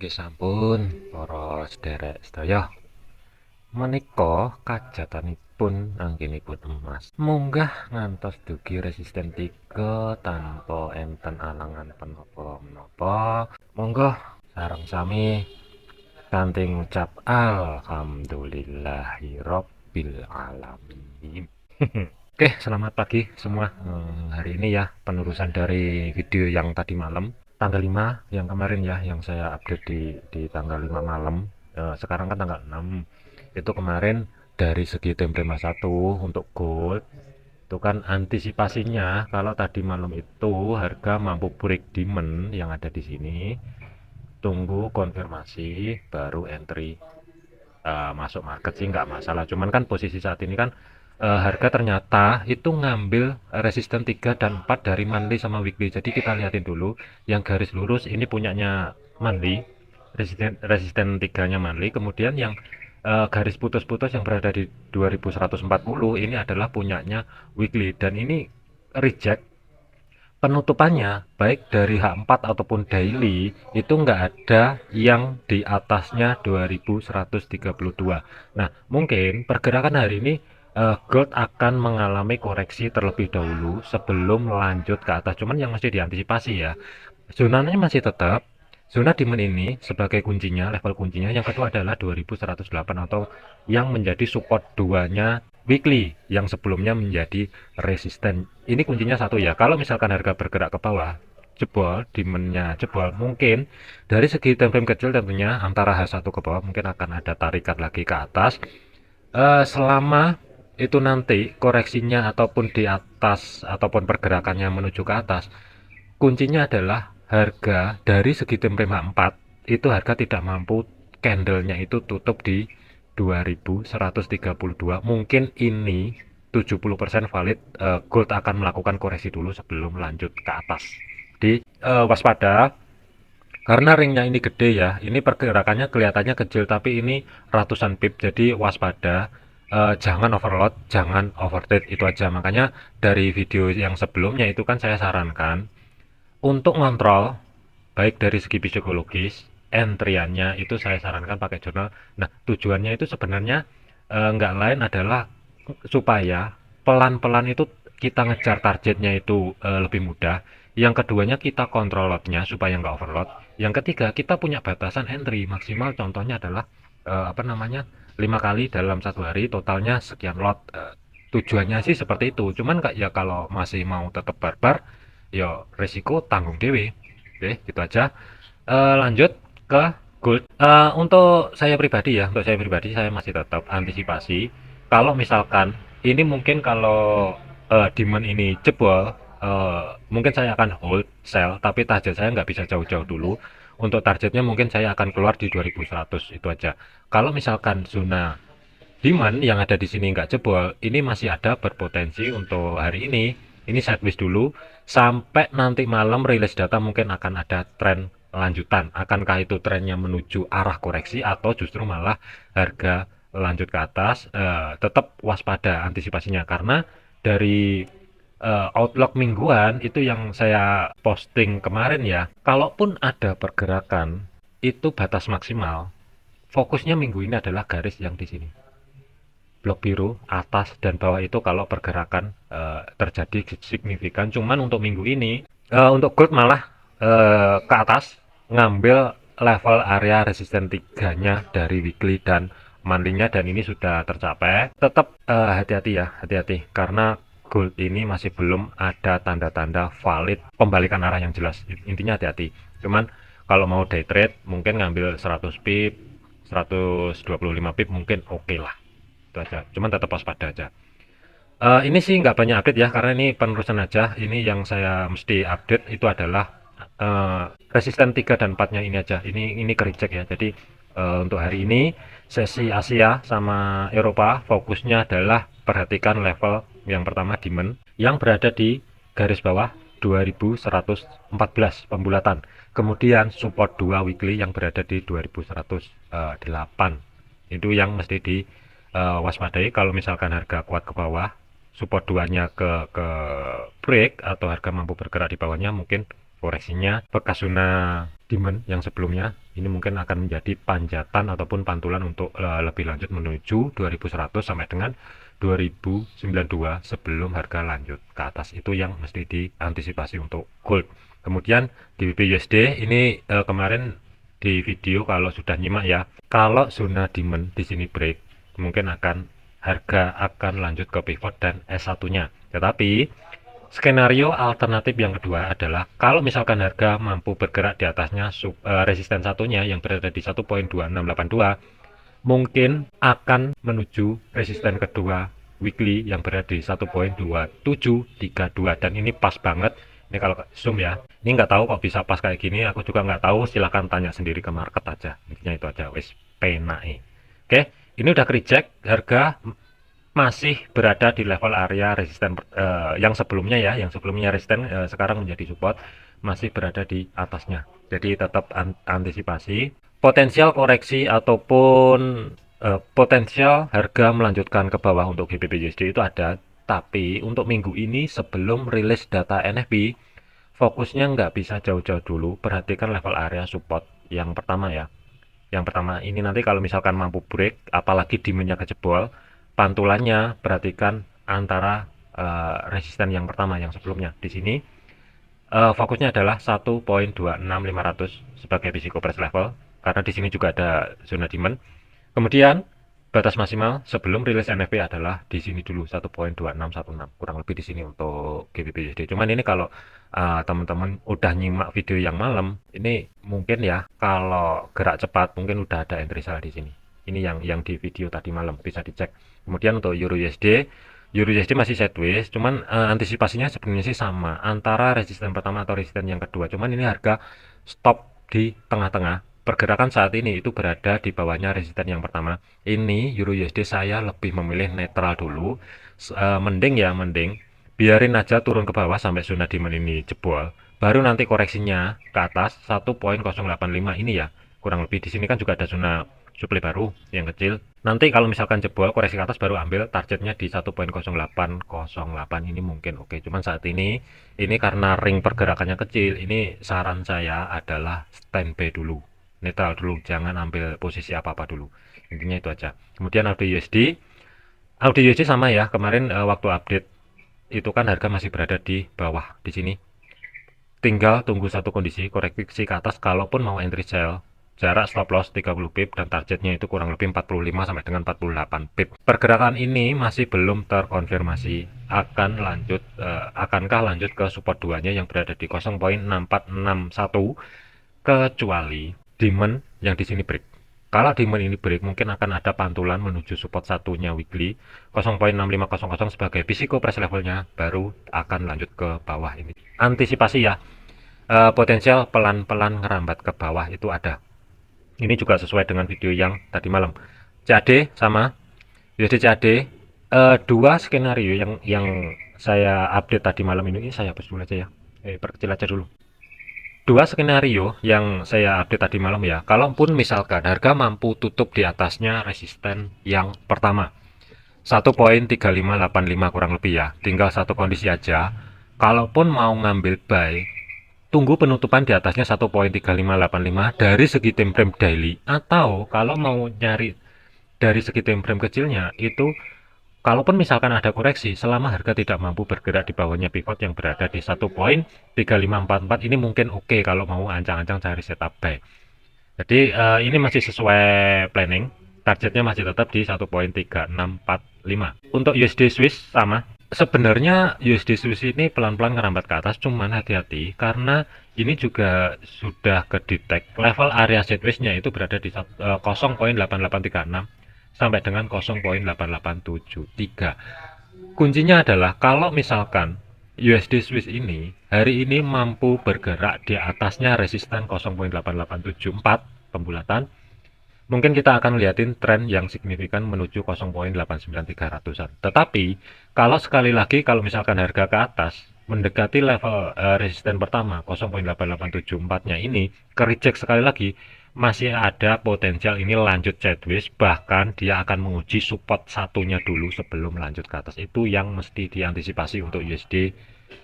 Nggih sampun, para sederek sedaya. Menika kajatanipun anggenipun emas. Munggah ngantos dugi resisten 3 tanpa enten alangan menapa-menapa. Monggo sareng sami kanthi ngucap alhamdulillahirabbil alamin. Oke, selamat pagi semua. Hari ini ya penerusan dari video yang tadi malam, tanggal 5 yang kemarin ya, yang saya update di tanggal 5 malam. Sekarang kan tanggal 6. Itu kemarin dari segi tempe mas 1 untuk gold itu kan antisipasinya kalau tadi malam itu harga mampu break demand yang ada di sini, tunggu konfirmasi baru entry masuk market sih nggak masalah. Cuman kan posisi saat ini kan harga ternyata itu ngambil resisten 3 dan 4 dari monthly sama weekly. Jadi kita lihatin dulu yang garis lurus ini punyanya monthly, resisten 3-nya monthly, kemudian yang garis putus-putus yang berada di 2140 ini adalah punyanya weekly dan ini reject penutupannya baik dari H4 ataupun daily itu nggak ada yang di atasnya 2132. Nah, mungkin pergerakan hari ini gold akan mengalami koreksi terlebih dahulu sebelum lanjut ke atas. Cuman yang mesti diantisipasi ya, zonanya masih tetap zona demand ini sebagai kuncinya, level kuncinya. Yang kedua adalah 2108 atau yang menjadi support duanya weekly yang sebelumnya menjadi resisten. Ini kuncinya satu ya. Kalau misalkan harga bergerak ke bawah, jebol, demandnya jebol, mungkin dari segi time frame kecil tentunya antara H1 ke bawah mungkin akan ada tarikan lagi ke atas. Selama itu nanti koreksinya ataupun di atas ataupun pergerakannya menuju ke atas, kuncinya adalah harga dari segi time frame H4 itu harga tidak mampu candlenya itu tutup di 2132. Mungkin ini 70% valid, gold akan melakukan koreksi dulu sebelum lanjut ke atas. Di waspada karena ringnya ini gede ya. Ini pergerakannya kelihatannya kecil tapi ini ratusan pip. Jadi waspada. Jangan overload, jangan overtrade itu aja. Makanya dari video yang sebelumnya itu kan saya sarankan untuk ngontrol baik dari segi psikologis, entriannya itu saya sarankan pakai jurnal. Nah, tujuannya itu sebenarnya nggak lain adalah supaya pelan-pelan itu kita ngejar targetnya itu lebih mudah. Yang keduanya kita kontrol lotnya supaya nggak overload. Yang ketiga kita punya batasan entry maksimal. Contohnya adalah apa namanya 5 kali dalam satu hari, totalnya sekian lot. Tujuannya sih seperti itu. Cuman kak ya kalau masih mau tetap barbar, ya resiko tanggung dewe. Oke, gitu aja. Lanjut ke gold. Untuk saya pribadi ya, untuk saya pribadi saya masih tetap antisipasi. Kalau misalkan ini mungkin kalau demand ini jebol, mungkin saya akan hold sell, tapi target saya nggak bisa jauh-jauh dulu. Untuk targetnya mungkin saya akan keluar di 2100 itu aja. Kalau misalkan zona demand yang ada di sini nggak jebol, ini masih ada berpotensi untuk hari ini. Ini sideways dulu sampai nanti malam rilis data mungkin akan ada tren lanjutan. Akankah itu trennya menuju arah koreksi atau justru malah harga lanjut ke atas? Tetap waspada antisipasinya karena dari outlook mingguan itu yang saya posting kemarin ya. Kalaupun ada pergerakan itu batas maksimal. Fokusnya minggu ini adalah garis yang di sini blok biru atas dan bawah itu kalau pergerakan terjadi signifikan. Cuman untuk minggu ini untuk gold malah ke atas ngambil level area resisten 3-nya dari weekly dan monthly-nya dan ini sudah tercapai. Tetap hati-hati ya, hati-hati karena gold ini masih belum ada tanda-tanda valid pembalikan arah yang jelas. Intinya hati-hati. Cuman kalau mau day trade mungkin ngambil 100 pip, 125 pip mungkin oke lah, itu aja. Cuman tetap waspada aja. Ini sih nggak banyak update ya karena ini penerusan aja. Ini yang saya mesti update itu adalah resisten 3 dan 4-nya ini aja. Ini ke reject ya. Jadi untuk hari ini sesi Asia sama Eropa fokusnya adalah perhatikan level yang pertama demand yang berada di garis bawah 2114 pembulatan. Kemudian support 2 weekly yang berada di 2108. Itu yang mesti di waspadai kalau misalkan harga kuat ke bawah, support duanya ke break atau harga mampu bergerak di bawahnya mungkin koreksinya bekas zona demand yang sebelumnya ini mungkin akan menjadi panjatan ataupun pantulan untuk lebih lanjut menuju 2100 sampai dengan 2092 sebelum harga lanjut ke atas. Itu yang mesti diantisipasi untuk gold. Kemudian di BPUSD ini kemarin di video kalau sudah nyimak ya, kalau zona demand di sini break mungkin harga akan lanjut ke pivot dan S1-nya. Tetapi skenario alternatif yang kedua adalah kalau misalkan harga mampu bergerak di atasnya resisten satunya yang berada di 1.2682, mungkin akan menuju resisten kedua weekly yang berada di 1.2732, dan ini pas banget. Ini kalau zoom ya, ini nggak tahu kok bisa pas kayak gini, aku juga nggak tahu, silahkan tanya sendiri ke market aja. Intinya itu aja, wes penai. Oke, ini udah reject, harga masih berada di level area resisten yang sebelumnya ya, yang sebelumnya resisten sekarang menjadi support, masih berada di atasnya. Jadi tetap antisipasi potensial koreksi ataupun potensial harga melanjutkan ke bawah untuk GBP/USD itu ada. Tapi untuk minggu ini sebelum rilis data NFP, fokusnya nggak bisa jauh-jauh dulu. Perhatikan level area support yang pertama ya. Yang pertama ini nanti kalau misalkan mampu break, apalagi demand-nya kejebol, pantulannya perhatikan antara resisten yang pertama yang sebelumnya. Di sini fokusnya adalah 1.26500 sebagai risiko price level karena di sini juga ada zona demand. Kemudian batas maksimal sebelum rilis NFP adalah di sini dulu 1.2616, kurang lebih di sini untuk GBP/USD. Cuman ini kalau teman-teman udah nyimak video yang malam, ini mungkin ya kalau gerak cepat mungkin udah ada entry sell di sini. Ini yang di video tadi malam bisa dicek. Kemudian untuk Euro USD masih sideways, cuman antisipasinya sebenarnya sih sama antara resisten pertama atau resisten yang kedua. Cuman ini harga stop di tengah-tengah. Pergerakan saat ini itu berada di bawahnya resisten yang pertama. Ini Euro USD saya lebih memilih netral dulu. Mending biarin aja turun ke bawah sampai zona demand ini jebol. Baru nanti koreksinya ke atas 1.085 ini ya. Kurang lebih di sini kan juga ada zona supply baru yang kecil. Nanti kalau misalkan jebol koreksi ke atas baru ambil targetnya di 1.0808 ini mungkin oke. Cuman saat ini karena ring pergerakannya kecil, ini saran saya adalah standby dulu, netral dulu, jangan ambil posisi apa-apa dulu. Intinya itu aja. Kemudian Audi USD sama ya, kemarin waktu update itu kan harga masih berada di bawah di sini. Tinggal tunggu satu kondisi koreksi ke atas kalaupun mau entry sell. Jarak stop loss 30 pip dan targetnya itu kurang lebih 45 sampai dengan 48 pip. Pergerakan ini masih belum terkonfirmasi akankah lanjut ke support 2-nya yang berada di 0.6461 kecuali demand yang di sini break. Kalau demand ini break mungkin akan ada pantulan menuju support satunya weekly 0.6500 sebagai physical price levelnya, baru akan lanjut ke bawah. Ini antisipasi ya, potensial pelan-pelan ngerambat ke bawah itu ada. Ini juga sesuai dengan video yang tadi malam. CAD sama USD CAD, dua skenario yang saya update tadi malam ini saya hapus dulu aja ya, perkecil aja dulu. Dua skenario yang saya update tadi malam ya, kalaupun misalkan harga mampu tutup di atasnya resisten yang pertama 1.3585 kurang lebih ya, tinggal satu kondisi aja. Kalaupun mau ngambil buy, tunggu penutupan di atasnya 1.3585 dari segi time frame daily, atau kalau mau nyari dari segi time frame kecilnya itu, kalaupun misalkan ada koreksi, selama harga tidak mampu bergerak di bawahnya pivot yang berada di 1.3544, ini mungkin oke kalau mau ancang-ancang cari setup buy. Jadi ini masih sesuai planning, targetnya masih tetap di 1.3645. Untuk USD Swiss sama. Sebenarnya USD Swiss ini pelan-pelan ngerambat ke atas, cuman hati-hati karena ini juga sudah kedetek level area sideways-nya itu berada di 0.8836 sampai dengan 0.8873. Kuncinya adalah kalau misalkan USD Swiss ini hari ini mampu bergerak di atasnya resisten 0.8874 pembulatan, mungkin kita akan lihatin tren yang signifikan menuju 0.89300-an. Tetapi kalau sekali lagi kalau misalkan harga ke atas mendekati level resisten pertama 0.8874-nya ini ke reject sekali lagi, masih ada potensial ini lanjut sideways, bahkan dia akan menguji support satunya dulu sebelum lanjut ke atas. Itu yang mesti diantisipasi untuk USD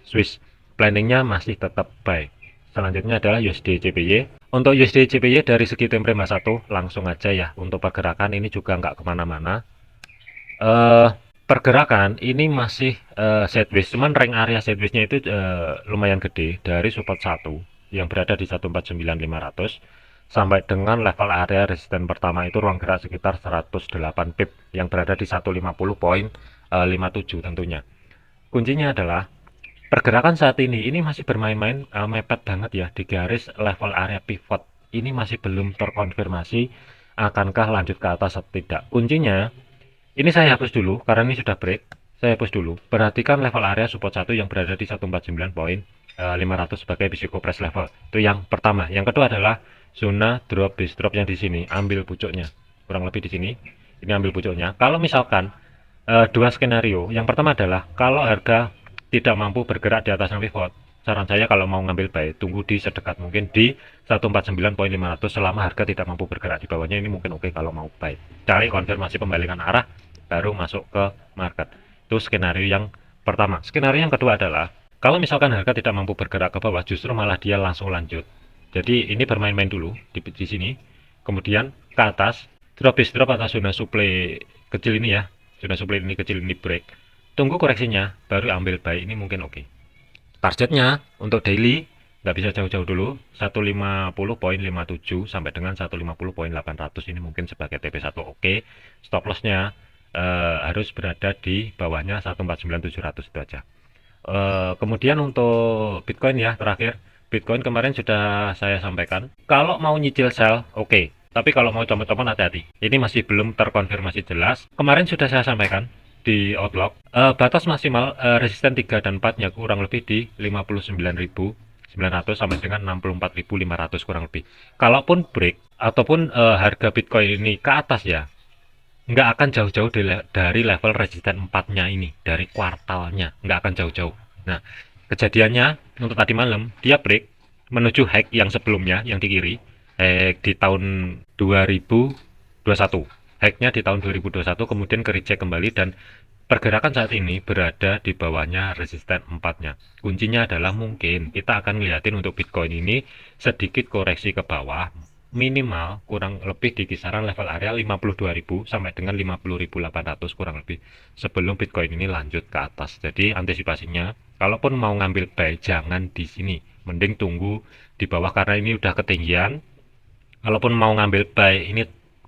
Swiss. Planningnya masih tetap buy Selanjutnya adalah USD CPY. Untuk USD CPY dari segi time frame 1 langsung aja ya. Untuk pergerakan ini juga nggak kemana-mana. Pergerakan ini masih sideways, cuman rank area sideways-nya itu lumayan gede dari support 1 yang berada di 149.500 sampai dengan level area resisten pertama itu ruang gerak sekitar 108 pip yang berada di 150.57 tentunya. Kuncinya adalah pergerakan saat ini masih bermain-main mepet banget ya di garis level area pivot. Ini masih belum terkonfirmasi akankah lanjut ke atas atau tidak. Kuncinya ini saya hapus dulu karena ini sudah break. Saya hapus dulu. Perhatikan level area support 1 yang berada di 149.500 sebagai risiko press level. Itu yang pertama. Yang kedua adalah zona drop base drop yang di sini. Ambil pucuknya. Kurang lebih di sini. Ini ambil pucuknya. Kalau misalkan dua skenario. Yang pertama adalah kalau harga tidak mampu bergerak di atas pivot, saran saya kalau mau ngambil buy, tunggu di sedekat mungkin di 149.500 selama harga tidak mampu bergerak di bawahnya. Ini mungkin oke kalau mau buy. Cari konfirmasi pembalikan arah baru masuk ke market. Itu skenario yang pertama. Skenario yang kedua adalah kalau misalkan harga tidak mampu bergerak ke bawah, justru malah dia langsung lanjut. Jadi ini bermain-main dulu di sini. Kemudian ke atas, drop is drop atas zona supply kecil ini ya. Zona supply ini kecil ini break. Tunggu koreksinya, baru ambil buy. Ini mungkin oke. Targetnya untuk daily nggak bisa jauh-jauh dulu, 150.57 sampai dengan 150.800 ini mungkin sebagai TP1 oke. Stop lossnya harus berada di bawahnya 149.700 itu aja. Kemudian untuk Bitcoin ya terakhir, Bitcoin kemarin sudah saya sampaikan. Kalau mau nyicil sell oke. Tapi kalau mau comot-comot hati-hati. Ini masih belum terkonfirmasi jelas. Kemarin sudah saya sampaikan di Outlook. Batas maksimal resisten 3 dan 4-nya kurang lebih di 59.900 sampai dengan 64.500 kurang lebih. Kalaupun break ataupun harga Bitcoin ini ke atas ya, nggak akan jauh-jauh dari level resisten 4-nya ini, dari kuartalnya, nggak akan jauh-jauh. Nah, kejadiannya untuk tadi malam, dia break menuju high yang sebelumnya, yang di kiri, high di tahun 2021. High-nya di tahun 2021, kemudian ke reject kembali, dan pergerakan saat ini berada di bawahnya resisten 4-nya. Kuncinya adalah mungkin kita akan ngeliatin untuk Bitcoin ini sedikit koreksi ke bawah, minimal kurang lebih di kisaran level area 52.000 sampai dengan 50.800 kurang lebih sebelum Bitcoin ini lanjut ke atas. Jadi antisipasinya, kalaupun mau ngambil buy jangan di sini, mending tunggu di bawah karena ini udah ketinggian. Kalaupun mau ngambil buy ini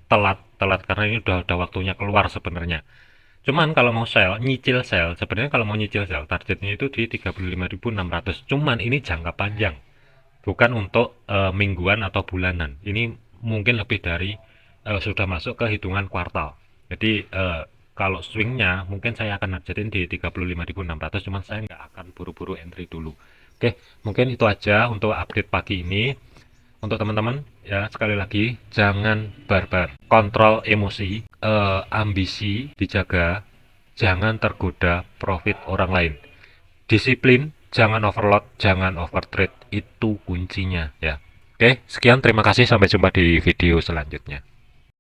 telat karena ini udah waktunya keluar sebenarnya. Cuman kalau mau sell, nyicil sell, sebenarnya kalau mau nyicil sell targetnya itu di 35.600. Cuman ini jangka panjang, bukan untuk mingguan atau bulanan. Ini mungkin lebih dari sudah masuk ke hitungan kuartal. Jadi kalau swingnya mungkin saya akan nargetin di 35.600, cuman saya nggak akan buru-buru entry dulu. Oke, mungkin itu aja untuk update pagi ini. Untuk teman-teman ya, sekali lagi jangan barbar, kontrol emosi, ambisi dijaga, jangan tergoda profit orang lain. Disiplin, jangan overload, jangan overtrade, itu kuncinya ya. Oke, sekian, terima kasih, sampai jumpa di video selanjutnya.